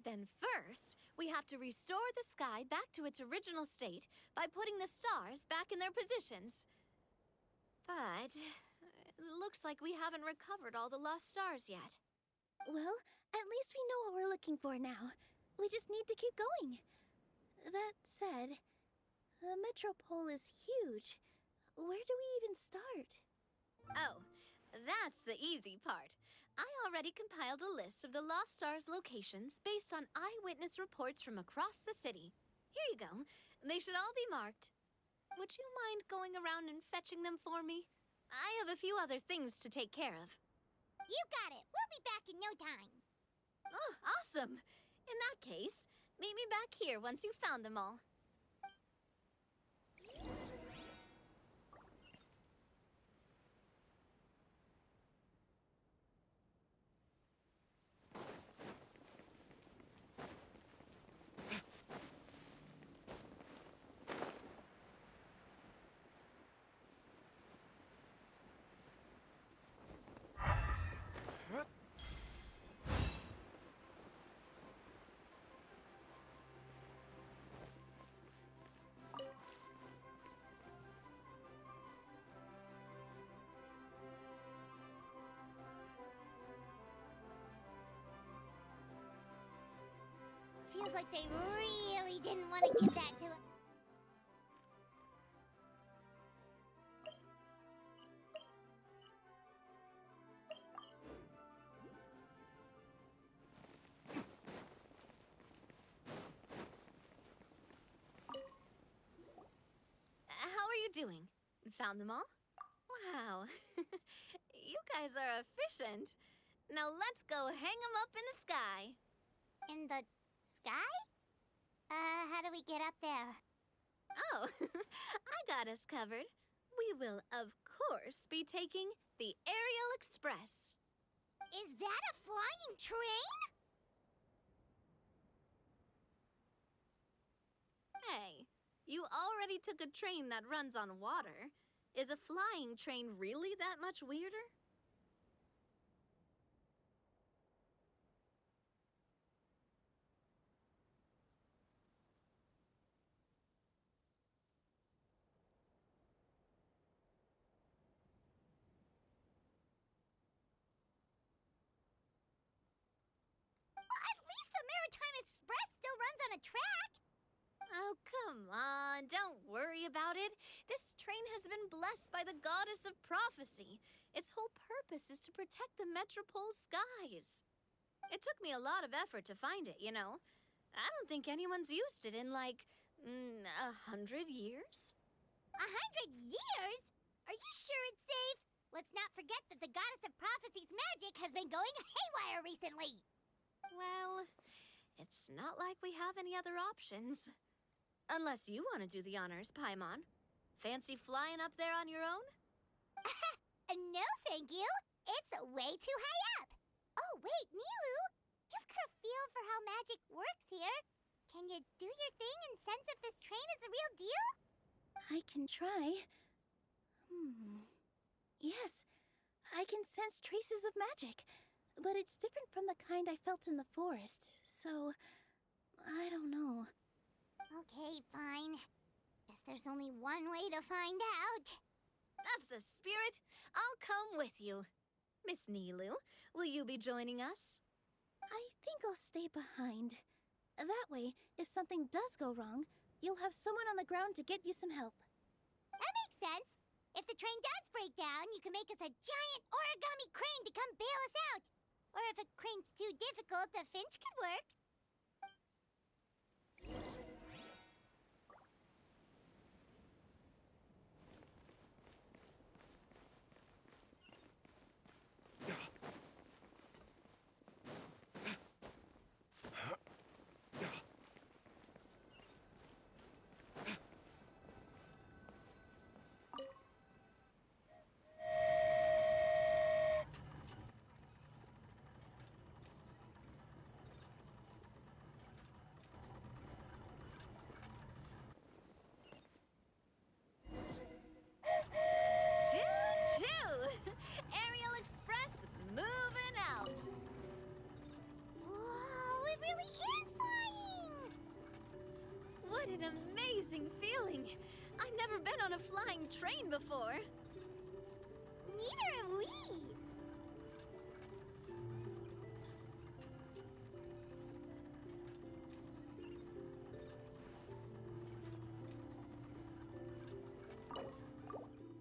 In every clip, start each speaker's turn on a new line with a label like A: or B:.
A: Then first, we have to restore the sky back to its original state by putting the stars back in their positions. But it looks like we haven't recovered all the lost stars yet.
B: Well, at least we know what we're looking for now. We just need to keep going. That said, the metropole is huge. Where do we even start?
A: Oh, that's the easy part. I already compiled a list of the Lost Stars locations based on eyewitness reports from across the city. Here you go. They should all be marked. Would you mind going around and fetching them for me? I have a few other things to take care of.
C: You got it. We'll be back in no time.
A: Oh, awesome. In that case, meet me back here once you've found them all.
C: Feels like they really didn't want to give that to us.
A: How are you doing? Found them all? Wow. You guys are efficient. Now let's go hang them up in the sky.
C: In the sky? How do we get up there?
A: Oh, I got us covered. We will, of course, be taking the Aerial Express.
C: Is that a flying train?
A: Hey, you already took a train that runs on water. Is a flying train really that much weirder?
C: At least the Maritime Express still runs on a track.
A: Oh, come on, don't worry about it. This train has been blessed by the goddess of prophecy. Its whole purpose is to protect the metropole's skies. It took me a lot of effort to find it, you know. I don't think anyone's used it in, like, 100 years?
C: 100 years? Are you sure it's safe? Let's not forget that the goddess of prophecy's magic has been going haywire recently.
A: Well, it's not like we have any other options. Unless you want to do the honors, Paimon. Fancy flying up there on your own?
C: No, thank you. It's way too high up. Oh, wait, Nilu. You've got a feel for how magic works here. Can you do your thing and sense if this train is a real deal?
B: I can try. Yes, I can sense traces of magic. But it's different from the kind I felt in the forest, so I don't know.
C: Okay, fine. Guess there's only one way to find out.
A: That's the spirit. I'll come with you. Miss Nilu, will you be joining us?
B: I think I'll stay behind. That way, if something does go wrong, you'll have someone on the ground to get you some help.
C: That makes sense. If the train does break down, you can make us a giant origami crane to come bail us out. Or if a crane's too difficult, a finch could work.
A: an amazing feeling. I've never been on a flying train before.
C: Neither have we.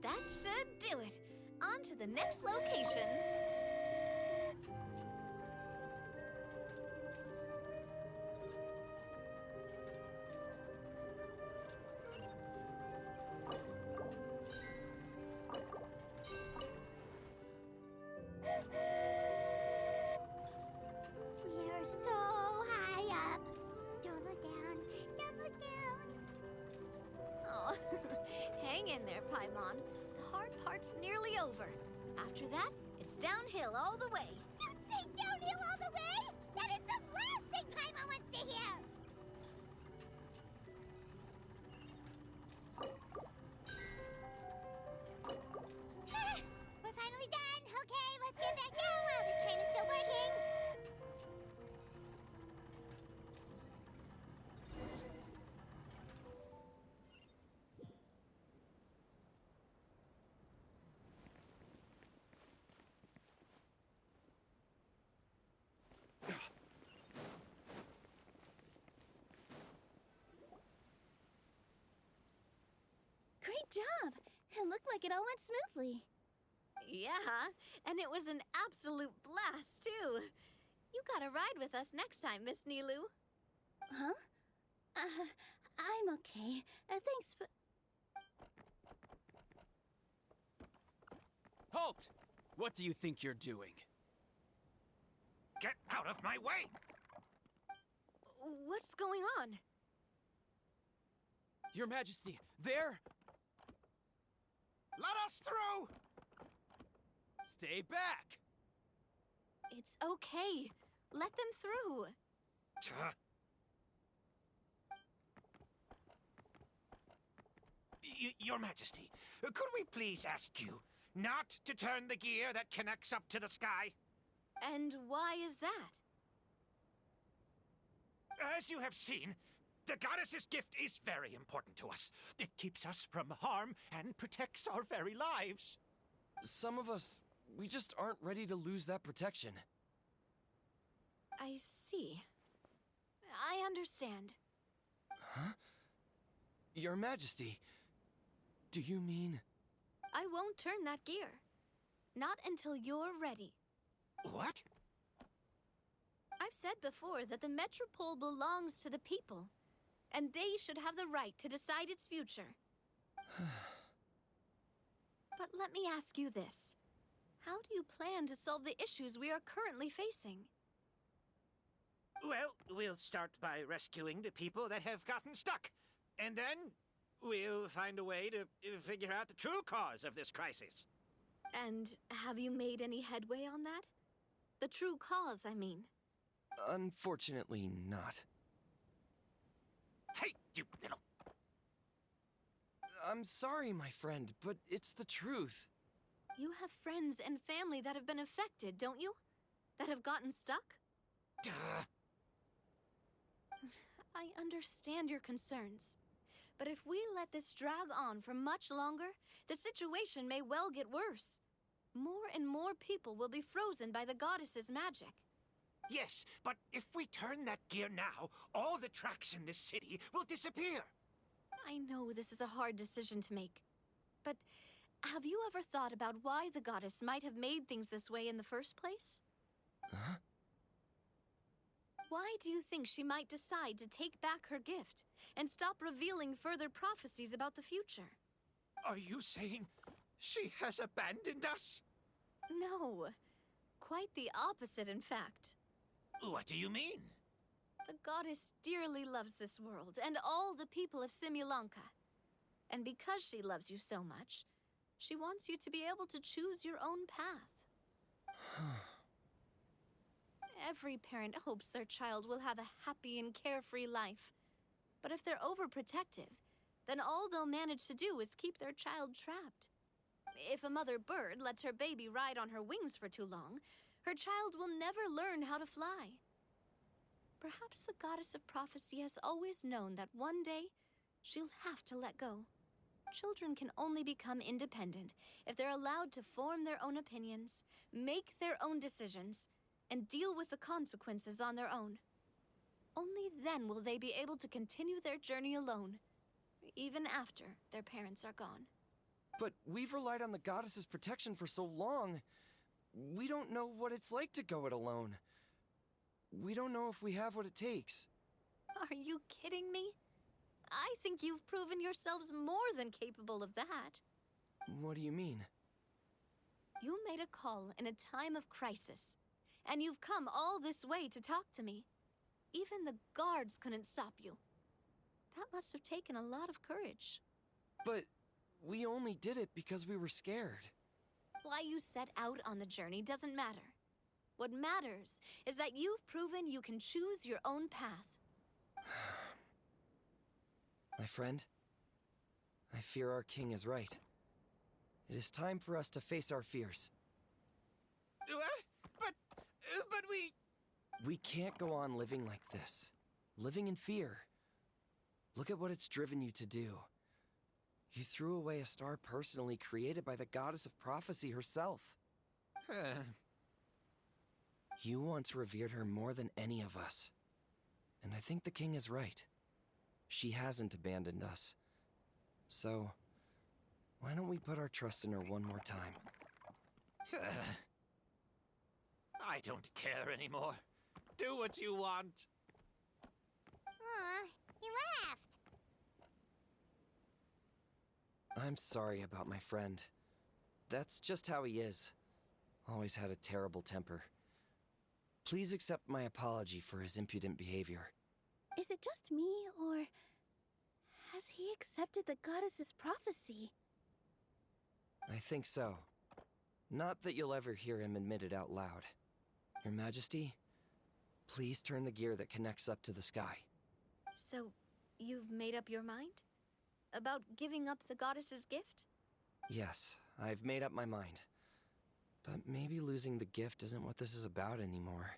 A: That should do it. On to the next location.
C: We are so high up. Don't look down. Don't look down.
A: Oh, hang in there, Paimon. The hard part's nearly over. After that, it's downhill all the way.
C: Don't say downhill all the way. That is the last thing Paimon wants to hear. We're finally done. Okay, let's get back down while this train is still working.
B: Great job! It looked like it all went smoothly.
A: Yeah, and it was an absolute blast, too. You gotta ride with us next time, Miss Nilu.
B: Huh? I'm okay. Thanks for...
D: Halt! What do you think you're doing?
E: Get out of my way!
A: What's going on?
D: Your Majesty, there!
E: Let us through!
D: Stay back!
A: It's okay. Let them through.
E: Your Majesty, could we please ask you not to turn the gear that connects up to the sky?
A: And why is that?
E: As you have seen, the goddess's gift is very important to us. It keeps us from harm and protects our very lives.
D: Some of us, we just aren't ready to lose that protection.
A: I see. I understand.
D: Huh? Your Majesty, do you mean...
A: I won't turn that gear. Not until you're ready.
E: What?
A: I've said before that the Metropole belongs to the people, and they should have the right to decide its future. But let me ask you this. How do you plan to solve the issues we are currently facing?
E: Well, we'll start by rescuing the people that have gotten stuck. And then we'll find a way to figure out the true cause of this crisis.
A: And have you made any headway on that? The true cause, I mean.
D: Unfortunately not.
E: Hey, you little...
D: I'm sorry, my friend, but it's the truth.
A: You have friends and family that have been affected, don't you? That have gotten stuck?
E: Duh.
A: I understand your concerns. But if we let this drag on for much longer, the situation may well get worse. More and more people will be frozen by the goddess's magic.
E: Yes, but if we turn that gear now, all the tracks in this city will disappear.
A: I know this is a hard decision to make. But have you ever thought about why the goddess might have made things this way in the first place?
D: Huh?
A: Why do you think she might decide to take back her gift and stop revealing further prophecies about the future?
E: Are you saying she has abandoned us?
A: No. Quite the opposite, in fact.
E: What do you mean?
A: The goddess dearly loves this world and all the people of Simulanka. And because she loves you so much, she wants you to be able to choose your own path. Every parent hopes their child will have a happy and carefree life. But if they're overprotective, then all they'll manage to do is keep their child trapped. If a mother bird lets her baby ride on her wings for too long, her child will never learn how to fly. Perhaps the goddess of prophecy has always known that one day She'll have to let go. Children can only become independent if they're allowed to form their own opinions, make their own decisions, and deal with the consequences on their own. Only then will they be able to continue their journey alone, even after their parents are gone.
D: But we've relied on the goddess's protection for so long. We don't know what it's like to go it alone. We don't know if we have what it takes.
A: Are you kidding me? I think you've proven yourselves more than capable of that.
D: What do you mean?
A: You made a call in a time of crisis, and you've come all this way to talk to me. Even the guards couldn't stop you. That must have taken a lot of courage.
D: But we only did it because we were scared.
A: Why you set out on the journey doesn't matter. What matters is that you've proven you can choose your own path.
D: My friend, I fear our king is right. It is time for us to face our fears.
E: What? But we...
D: We can't go on living like this. Living in fear. Look at what it's driven you to do. You threw away a star personally created by the goddess of prophecy herself. You once revered her more than any of us. And I think the king is right. She hasn't abandoned us. So, why don't we put our trust in her one more time?
E: I don't care anymore. Do what you want.
C: Aw, he left.
D: I'm sorry about my friend. That's just how he is. Always had a terrible temper. Please accept my apology for his impudent behavior.
B: Is it just me, or has he accepted the goddess's prophecy?
D: I think so. Not that you'll ever hear him admit it out loud. Your Majesty, please turn the gear that connects up to the sky.
A: So, you've made up your mind? About giving up the goddess's gift?
D: Yes, I've made up my mind. But maybe losing the gift isn't what this is about anymore.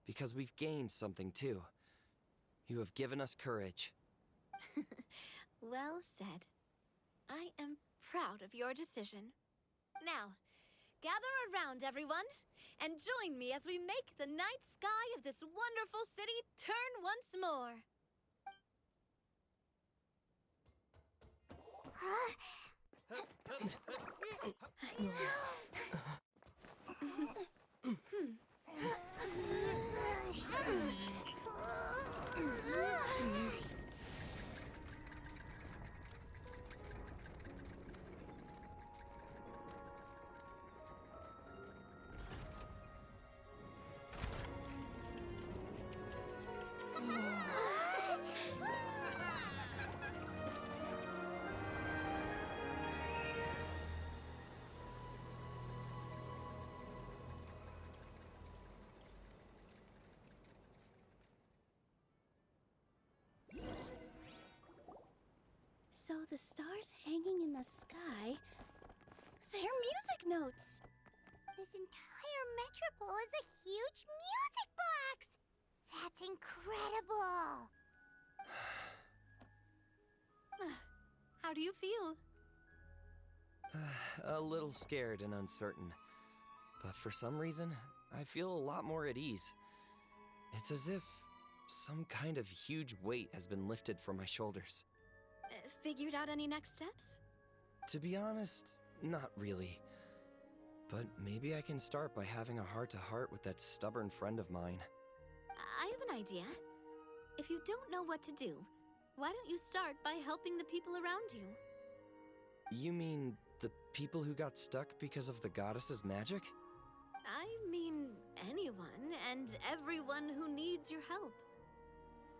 D: Because we've gained something too. You have given us courage.
A: Well said. I am proud of your decision. Now, gather around, everyone, and join me as we make the night sky of this wonderful city turn once more.
B: So the stars hanging in the sky, they're music notes.
C: This entire metropole is a huge music box! That's incredible!
A: How do you feel?
D: A little scared and uncertain. But for some reason, I feel a lot more at ease. It's as if some kind of huge weight has been lifted from my shoulders.
A: Figured out any next steps?
D: To be honest, not really. But maybe I can start by having a heart-to-heart with that stubborn friend of mine.
A: I have an idea. If you don't know what to do, why don't you start by helping the people around you?
D: You mean the people who got stuck because of the goddess's magic?
A: I mean anyone and everyone who needs your help.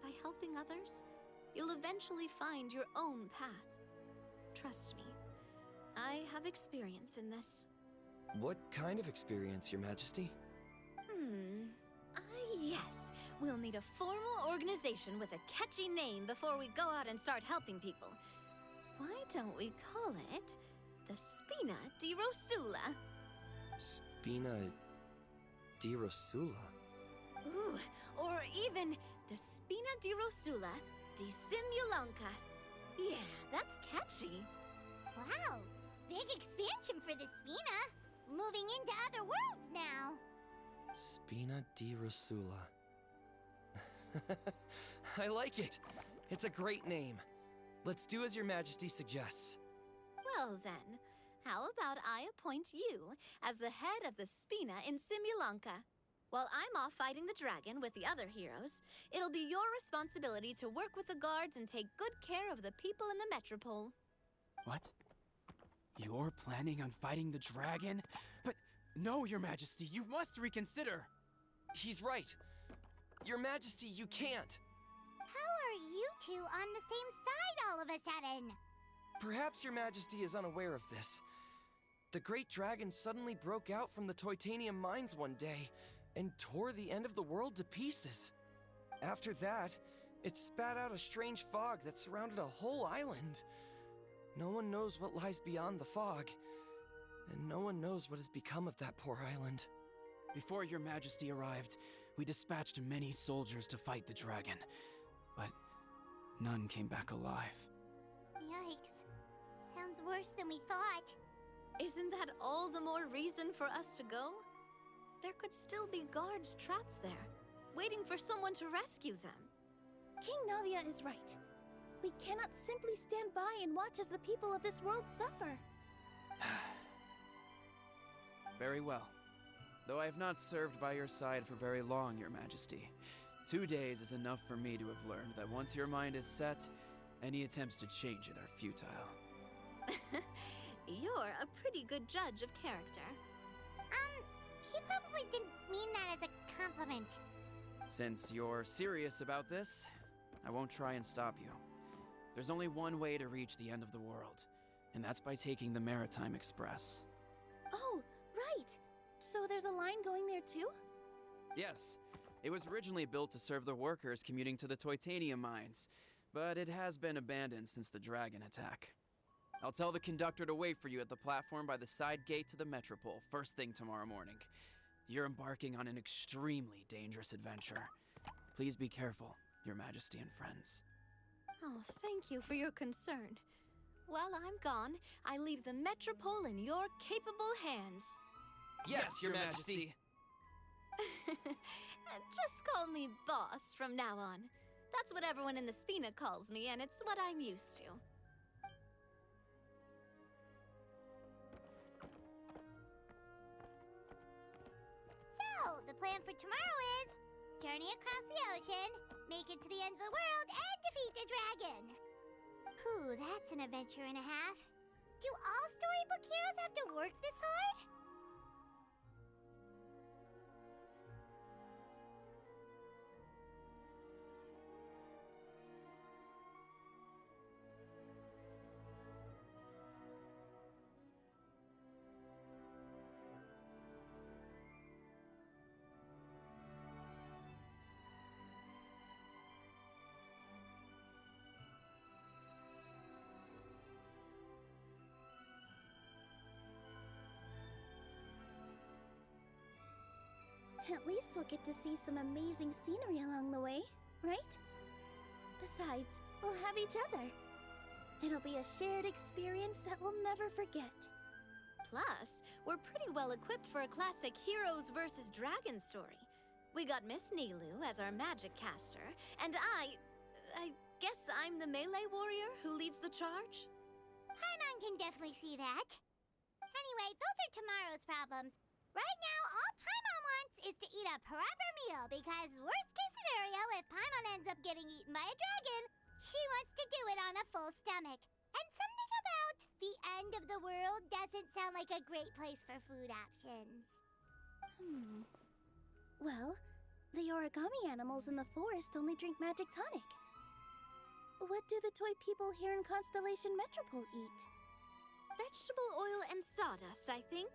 A: By helping others, you'll eventually find your own path. Trust me, I have experience in this.
D: What kind of experience, Your Majesty?
A: Yes. We'll need a formal organization with a catchy name before we go out and start helping people. Why don't we call it the Spina di Rosula?
D: Spina di Rosula?
A: Ooh, or even the Spina di Rosula Dissimulonka. Yeah, that's catchy.
C: Wow, big expansion for the Spina. Moving into other worlds now.
D: Spina di Rosula. I like it. It's a great name. Let's do as Your Majesty suggests.
A: Well then, how about I appoint you as the head of the Spina in Simulonka? While I'm off fighting the dragon with the other heroes, it'll be your responsibility to work with the guards and take good care of the people in the metropole.
F: What? You're planning on fighting the dragon? But no, Your Majesty, you must reconsider.
D: He's right. Your Majesty, you can't.
C: How are you two on the same side all of a sudden?
D: Perhaps Your Majesty is unaware of this. The great dragon suddenly broke out from the Titanium mines one day and tore the end of the world to pieces. After that, it spat out a strange fog that surrounded a whole island. No one knows what lies beyond the fog, and no one knows what has become of that poor island.
F: Before Your Majesty arrived, we dispatched many soldiers to fight the dragon, but none came back alive.
C: Yikes. Sounds worse than we thought.
A: Isn't that all the more reason for us to go? There could still be guards trapped there, waiting for someone to rescue them.
B: King Navia is right. We cannot simply stand by and watch as the people of this world suffer.
F: Very well. Though I have not served by your side for very long, Your Majesty. 2 days is enough for me to have learned that once your mind is set, any attempts to change it are futile.
A: You're a pretty good judge of character.
C: He probably didn't mean that as a compliment.
F: Since you're serious about this, I won't try and stop you. There's only one way to reach the end of the world, and that's by taking the Maritime Express.
B: Oh, right. So there's a line going there too?
F: Yes, it was originally built to serve the workers commuting to the Titanium mines, but it has been abandoned since the dragon attack. I'll tell the conductor to wait for you at the platform by the side gate to the Metropole first thing tomorrow morning. You're embarking on an extremely dangerous adventure. Please be careful, Your Majesty and friends.
A: Oh, thank you for your concern. While I'm gone, I leave the Metropole in your capable hands.
D: Yes, Your Majesty.
A: Just call me boss from now on. That's what everyone in the Spina calls me, and it's what I'm used to.
C: So, the plan for tomorrow is journey across the ocean, make it to the end of the world, and defeat a dragon. Whew, that's an adventure and a half. Do all storybook heroes have to work this hard?
B: At least we'll get to see some amazing scenery along the way, right? Besides, we'll have each other. It'll be a shared experience that we'll never forget.
A: Plus, we're pretty well equipped for a classic heroes versus dragon story. We got Miss Nilu as our magic caster, and I guess I'm the melee warrior who leads the charge?
C: Paimon can definitely see that. Anyway, those are tomorrow's problems. Right now, all Paimon wants is to eat a proper meal because worst case scenario, if Paimon ends up getting eaten by a dragon, she wants to do it on a full stomach. And something about the end of the world doesn't sound like a great place for food options.
B: Well, the origami animals in the forest only drink magic tonic. What do the toy people here in Constellation Metropole eat?
A: Vegetable oil and sawdust, I think.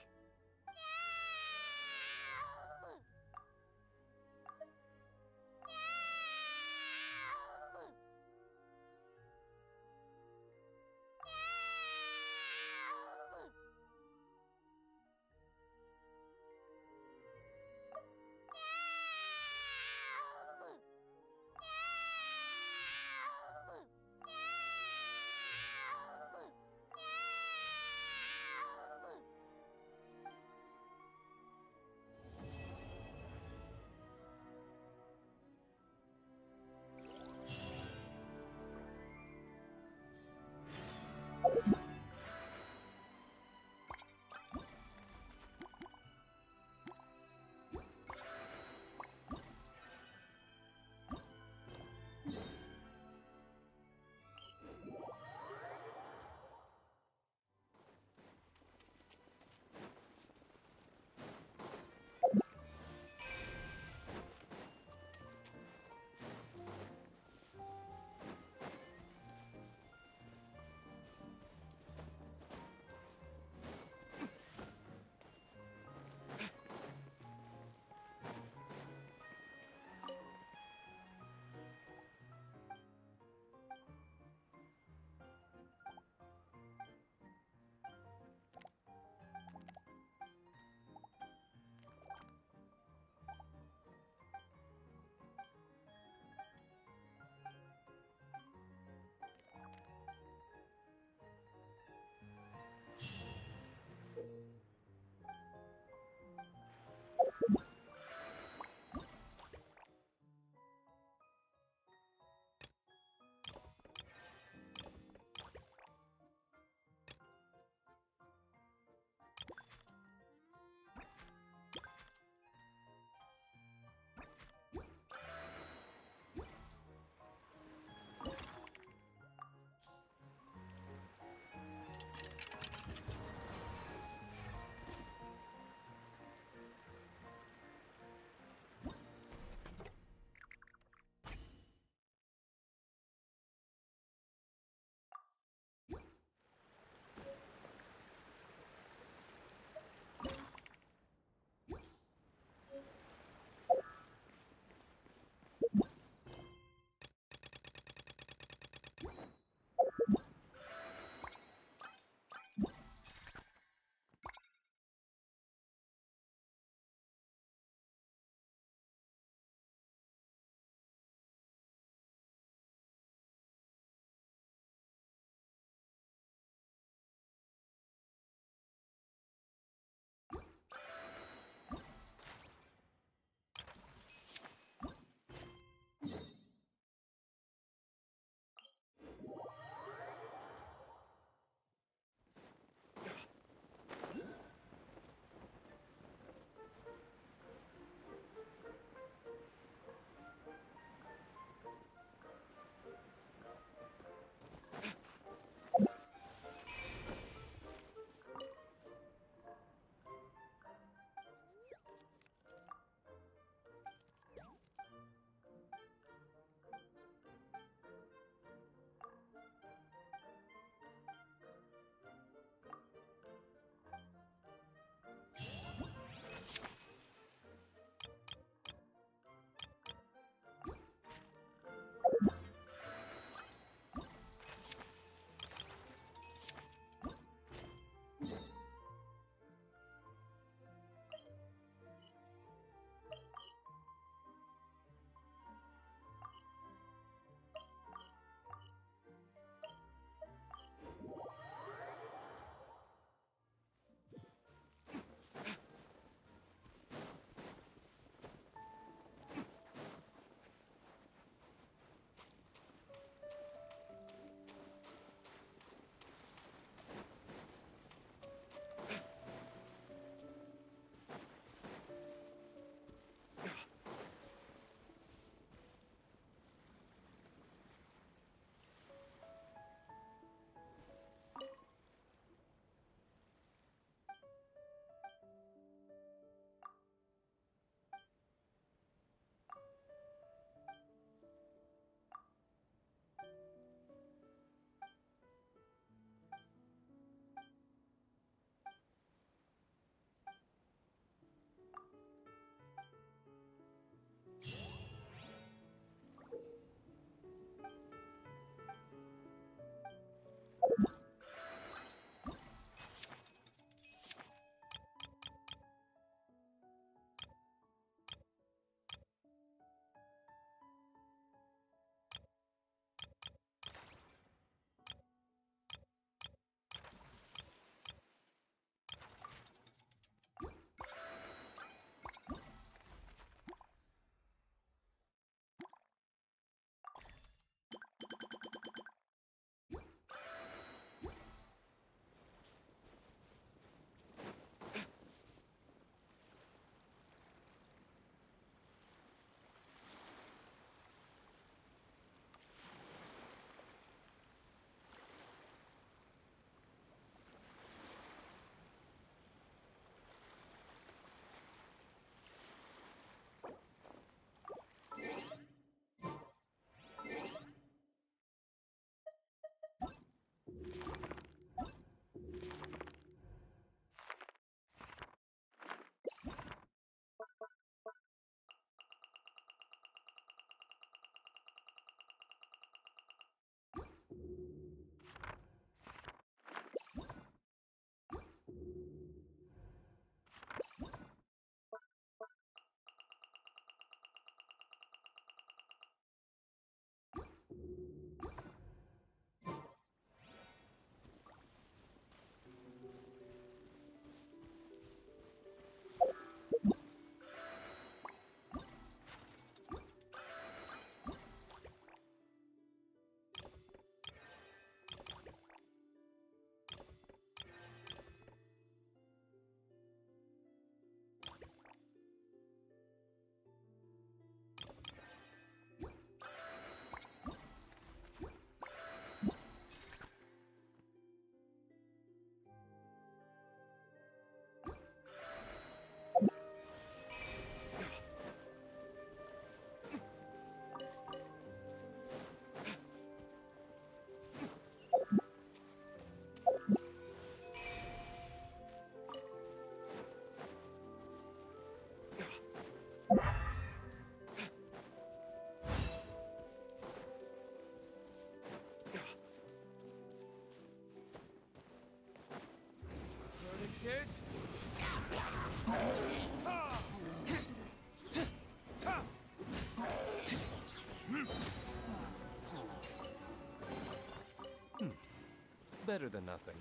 G: Better than nothing.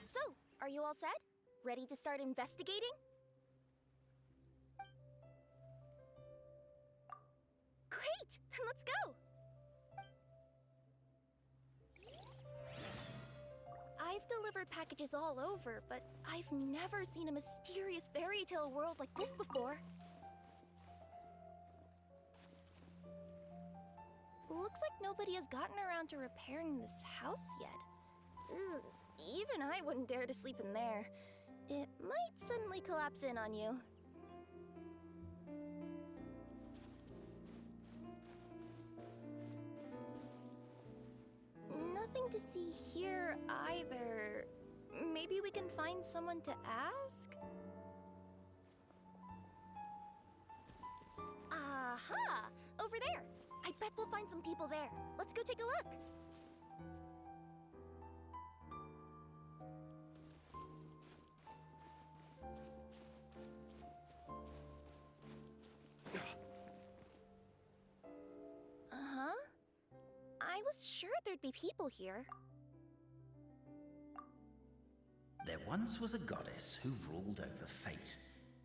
B: So, are you all set? Ready to start investigating? Great! Then let's go! I've delivered packages all over, but I've never seen a mysterious fairy tale world like this before. Looks like nobody has gotten around to repairing this house yet. Ugh, even I wouldn't dare to sleep in there. It might suddenly collapse in on you. Nothing to see here either. Maybe we can find someone to ask? Aha! Over there! I bet we'll find some people there. Let's go take a look. Uh-huh. I was sure there'd be people here.
H: There once was a goddess who ruled over fate.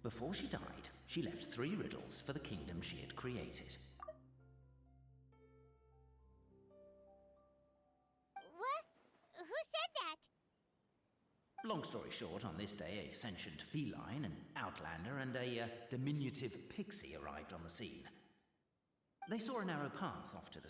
H: Before she died, she left 3 riddles for the kingdom she had created.
C: What? Who said that?
H: Long story short, on this day, a sentient feline, an outlander, and a diminutive pixie arrived on the scene. They saw a narrow path off to the